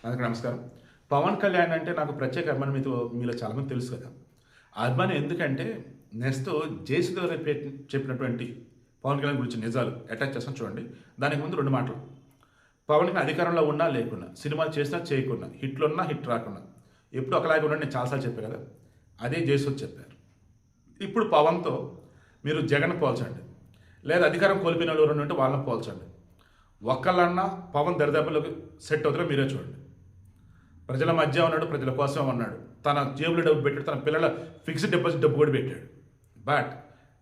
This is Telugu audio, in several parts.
అందరికీ నమస్కారం. పవన్ కళ్యాణ్ అంటే నాకు ప్రత్యేక అభిమానం మీలో చాలామంది తెలుసు కదా. ఆ అభిమానం ఎందుకంటే నెక్స్ట్ జేసీదేవ్ చెప్పినటువంటి పవన్ కళ్యాణ్ గురించి నిజాలు అటాచ్ చేస్తాను చూడండి. దానికి ముందు రెండు మాటలు. పవన్ కళ్యాణ్ అధికారంలో ఉన్నా లేకున్నా, సినిమాలు చేసినా చేయకున్నా, హిట్లు ఉన్నా హిట్ రాకున్నా, ఎప్పుడు ఒకలాగా ఉన్నా నేను చాలాసార్లు చెప్పాను కదా. అదే జేసీ చెప్పారు. ఇప్పుడు పవన్తో మీరు జగన్ పోల్చండి, లేదా అధికారం కోల్పోయిన వాళ్ళు ఎవరు ఉంటే వాళ్ళని పోల్చండి. ఒక్కళ్ళన్నా పవన్ దరిదాపులకు సెట్ అవుతారో మీరే చూడండి. ప్రజల మధ్య ఉన్నాడు, ప్రజల కోసం ఉన్నాడు, తన జేబులో డబ్బు పెట్టాడు, తన పిల్లల ఫిక్స్డ్ డిపాజిట్ డబ్బు కూడా పెట్టాడు. బట్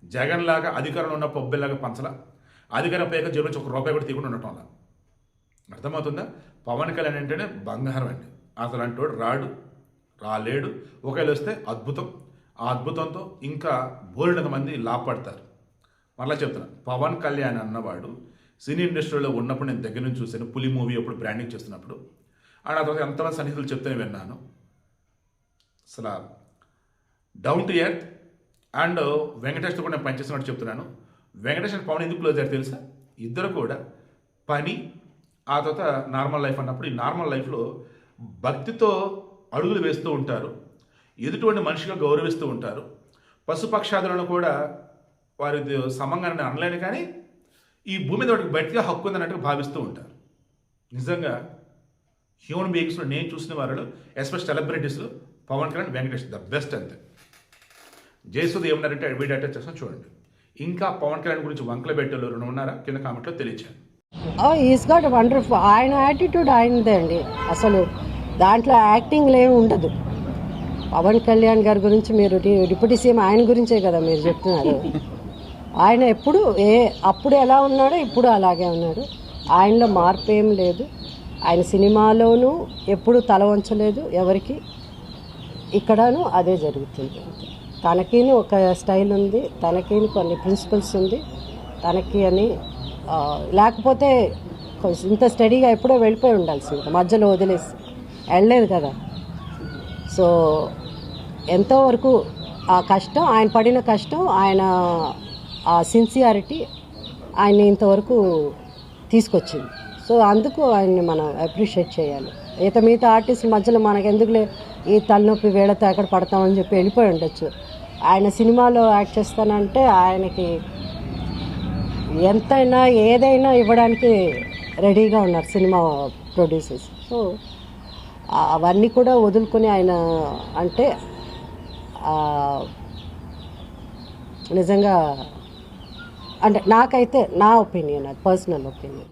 జగన్ లాగా అధికారంలో ఉన్న పబ్బెల్లాగా పంచలా, అధికారం పైగా జేబు నుంచి ఒక రూపాయి కూడా తీయకుండా ఉండటం వల్ల. అర్థమవుతుందా? పవన్ కళ్యాణ్ అంటేనే బంగారం అండి. అసలు అంటోడు రాలేడు. ఒకవేళ వస్తే అద్భుతం. ఆ అద్భుతంతో ఇంకా బోల్డ్ మంది లాభపడతారు. మరలా చెప్తున్నా, పవన్ కళ్యాణ్ అన్నవాడు సినీ ఇండస్ట్రీలో ఉన్నప్పుడు నేను దగ్గర నుంచి చూశాను. పులి మూవీ అప్పుడు బ్రాండింగ్ చేస్తున్నప్పుడు అండ్ ఆ తర్వాత ఎంతమంది సన్నిహితులు చెప్తేనే విన్నాను. అసలు డౌన్ టు ఎర్త్. అండ్ వెంకటేష్తో కూడా నేను పనిచేస్తున్నట్టు చెప్తున్నాను. వెంకటేష్ అండ్ పవన్ ఎందుకు క్లోజ్ అయ్యారు తెలుసా? ఇద్దరు కూడా పని ఆ తర్వాత నార్మల్ లైఫ్ అన్నప్పుడు ఈ నార్మల్ లైఫ్లో భక్తితో అడుగులు వేస్తూ ఉంటారు, ఎదుటువంటి మనిషిగా గౌరవిస్తూ ఉంటారు. పశుపక్షాదులను కూడా వారి సమంగా అనలేను, కానీ ఈ భూమి మీద వాటికి బయటగా హక్కు ఉందన్నట్టుగా భావిస్తూ ఉంటారు. నిజంగా హ్యూమన్ బీయింగ్స్లో నేను చూసిన వారిలో ఎస్పెషల్ సెలబ్రిటీస్లో పవన్ కళ్యాణ్, వెంకటేష్ ద బెస్ట్ అంతే. జయసూద్ ఏమన్నారంటే వీడియో అటాచ్ చేస్తాను చూడండి. ఇంకా పవన్ కళ్యాణ్ గురించి వంకలు పెట్టేలో రెండు ఉన్నారా? కింద కామెంట్లో తెలియచాను. Is got wonderful. ఆయన యాటిట్యూడ్ ఆయనదే అండి. అసలు దాంట్లో యాక్టింగ్ ఏమి ఉండదు. పవన్ కళ్యాణ్ గారి గురించి మీరు డిప్యూటీ సీఎం ఆయన గురించే కదా మీరు చెప్తున్నారు. ఆయన అప్పుడు ఎలా ఉన్నాడో ఇప్పుడు అలాగే ఉన్నాడు. ఆయనలో మార్పు ఏం లేదు. ఆయన సినిమాలోనూ ఎప్పుడు తల వంచలేదు ఎవరికి. ఇక్కడను అదే జరుగుతుంది. తనకిని ఒక స్టైల్ ఉంది, తనకిని కొన్ని ప్రిన్సిపల్స్ ఉంది తనకి అని. లేకపోతే ఇంత స్టడీగా ఎప్పుడో వెళ్ళిపోయి ఉండాల్సింది, మధ్యలో వదిలేసి వెళ్ళలేదు కదా. సో ఎంతోవరకు ఆ కష్టం, ఆయన పడిన కష్టం, ఆయన ఆ సిన్సియారిటీ ఆయన్ని ఇంతవరకు తీసుకొచ్చింది. సో అందుకు ఆయన్ని మనం అప్రిషియేట్ చేయాలి. మిగతా ఆర్టిస్ట్ మధ్యలో మనకు ఎందుకులే ఈ తలనొప్పి వేళతో ఎక్కడ పడతామని చెప్పి వెళ్ళిపోయి ఉండొచ్చు. ఆయన సినిమాలో యాక్ట్ చేస్తానంటే ఆయనకి ఎంతైనా ఏదైనా ఇవ్వడానికి రెడీగా ఉన్నారు సినిమా ప్రొడ్యూసర్స్. సో అవన్నీ కూడా వదులుకొని ఆయన అంటే నిజంగా అంటే నాకైతే నా ఒపీనియన్, అది పర్సనల్ ఒపీనియన్.